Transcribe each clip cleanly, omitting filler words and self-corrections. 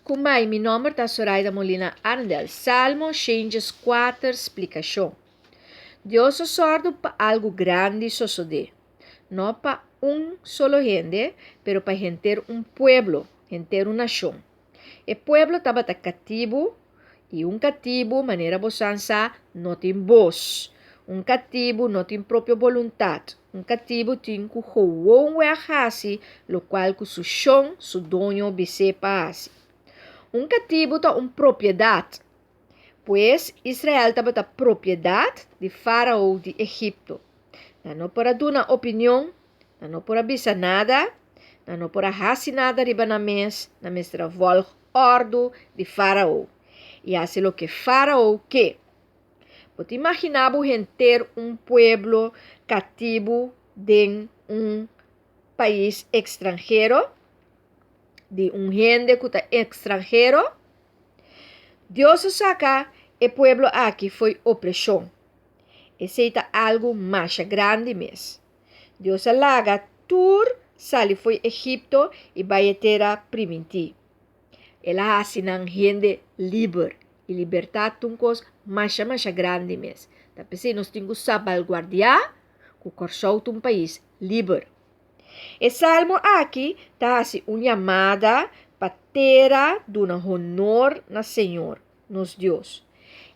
Kumai, meu nome é Soraida Molina Arndel. Salmo changes 4 explicação. Deus é sordo para algo grande suceder. Não para solo gente, pero para gente pueblo, gente nação. O pueblo estava cativo e cativo, maneira bosança, não tem voz. Cativo não tem própria vontade. Cativo tem que jogar weahasi, lo qual que su chão, su dono, bisepa assim. Cativo tá propriedade. Pois Israel estava a propriedade de Faraó de Egipto. Não para dar uma opinião, não para avisar nada, não para fazer nada riba na mesa, na mestra volg ordo de Faraó. E hace lo que Faraó quer. Pode imaginar ter pueblo cativo de país estrangeiro, de gente que está estrangeiro. Deus saca o pueblo aqui foi opressão. Esse é algo mais grande mesmo. Deus alaga tur sali foi Egipto e vai ter a permitir. Ela assinan gente livre. E liberdade é uma coisa mais grande mesmo. Tapi se nós temos que salvaguardar o corso de país livre. E salmo aqui está assim uma chamada para ter um honor na Senhor, nos Deus.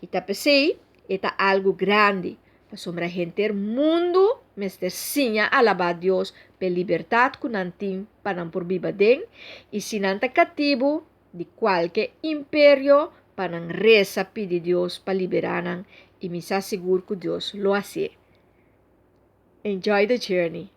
E tapi se é algo grande. Para sombra gente mundo, mas ter sim alabar Deus pela liberdade que não tem para não por viver bem. E se não está cativo de qualquer império, para não reza pedir Deus para liberar e me seguro que Deus lo hace. Enjoy the journey.